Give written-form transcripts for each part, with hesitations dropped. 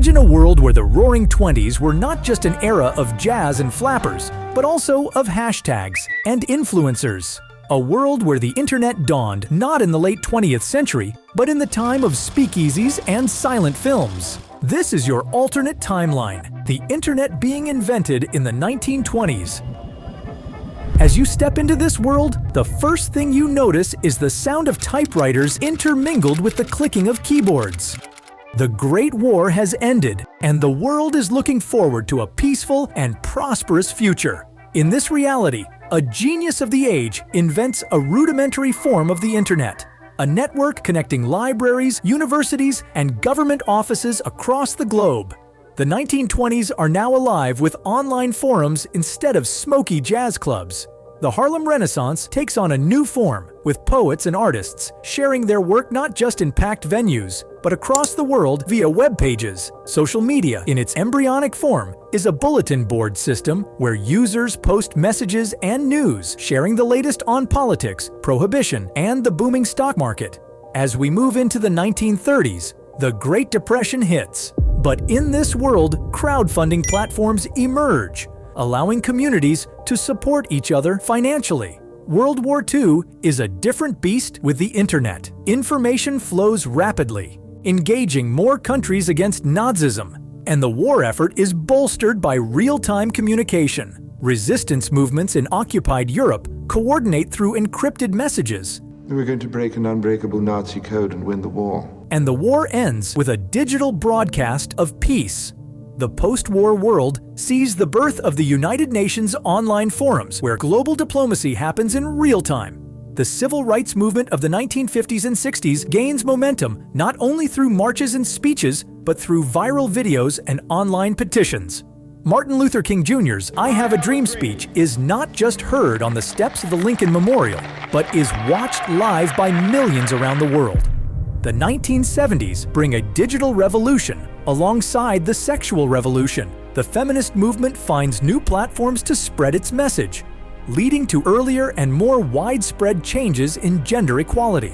Imagine a world where the Roaring '20s were not just an era of jazz and flappers, but also of hashtags and influencers. A world where the internet dawned not in the late 20th century, but in the time of speakeasies and silent films. This is your alternate timeline, the internet being invented in the 1920s. As you step into this world, the first thing you notice is the sound of typewriters intermingled with the clicking of keyboards. The Great War has ended, and the world is looking forward to a peaceful and prosperous future. In this reality, a genius of the age invents a rudimentary form of the internet, a network connecting libraries, universities, and government offices across the globe. The 1920s are now alive with online forums instead of smoky jazz clubs. The Harlem Renaissance takes on a new form, with poets and artists sharing their work not just in packed venues, but across the world via web pages. Social media, in its embryonic form, is a bulletin board system where users post messages and news, sharing the latest on politics, prohibition, and the booming stock market. As we move into the 1930s, the Great Depression hits. But in this world, crowdfunding platforms emerge, allowing communities to support each other financially. World War II is a different beast with the internet. Information flows rapidly, engaging more countries against Nazism, and the war effort is bolstered by real-time communication. Resistance movements in occupied Europe coordinate through encrypted messages. We're going to break an unbreakable Nazi code and win the war. And the war ends with a digital broadcast of peace. The post-war world sees the birth of the United Nations online forums where global diplomacy happens in real time. The civil rights movement of the 1950s and 60s gains momentum not only through marches and speeches, but through viral videos and online petitions. Martin Luther King Jr.'s "I Have a Dream" speech is not just heard on the steps of the Lincoln Memorial, but is watched live by millions around the world. The 1970s bring a digital revolution alongside the sexual revolution. The feminist movement finds new platforms to spread its message, leading to earlier and more widespread changes in gender equality.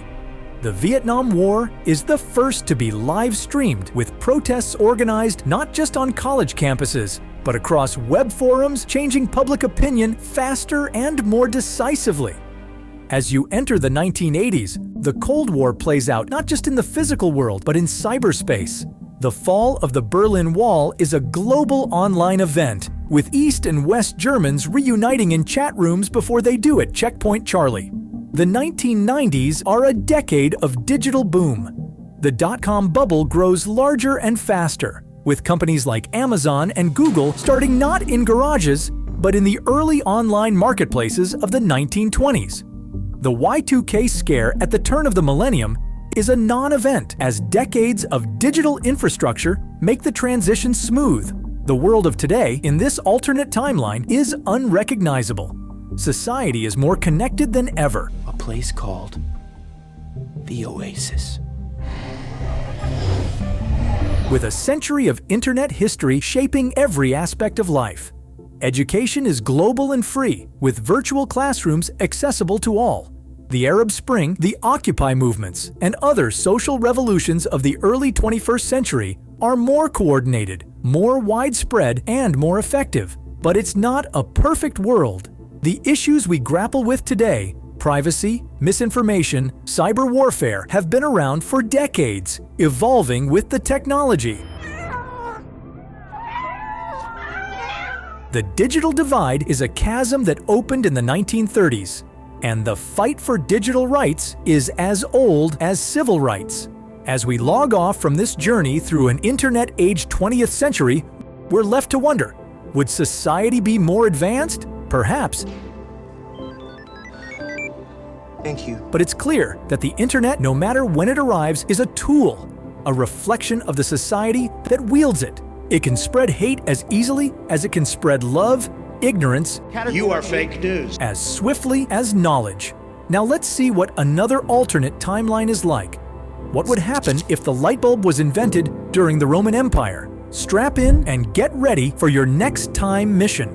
The Vietnam War is the first to be live-streamed, with protests organized not just on college campuses, but across web forums, changing public opinion faster and more decisively. As you enter the 1980s, the Cold War plays out not just in the physical world, but in cyberspace. The fall of the Berlin Wall is a global online event, with East and West Germans reuniting in chat rooms before they do at Checkpoint Charlie. The 1990s are a decade of digital boom. The dot-com bubble grows larger and faster, with companies like Amazon and Google starting not in garages, but in the early online marketplaces of the 1920s. The Y2K scare at the turn of the millennium is a non-event, as decades of digital infrastructure make the transition smooth. The world of today, in this alternate timeline, is unrecognizable. Society is more connected than ever. A place called the Oasis. With a century of internet history shaping every aspect of life. Education is global and free, with virtual classrooms accessible to all. The Arab Spring, the Occupy movements, and other social revolutions of the early 21st century are more coordinated, more widespread, and more effective. But it's not a perfect world. The issues we grapple with today, privacy, misinformation, cyber warfare, have been around for decades, evolving with the technology. The digital divide is a chasm that opened in the 1930s, and the fight for digital rights is as old as civil rights. As we log off from this journey through an internet-aged 20th century, we're left to wonder, would society be more advanced? Perhaps. Thank you. But it's clear that the internet, no matter when it arrives, is a tool, a reflection of the society that wields it. It can spread hate as easily as it can spread love, ignorance, You are fake news. as swiftly as knowledge. Now let's see what another alternate timeline is like. What would happen if the light bulb was invented during the Roman Empire? Strap in and get ready for your next time mission.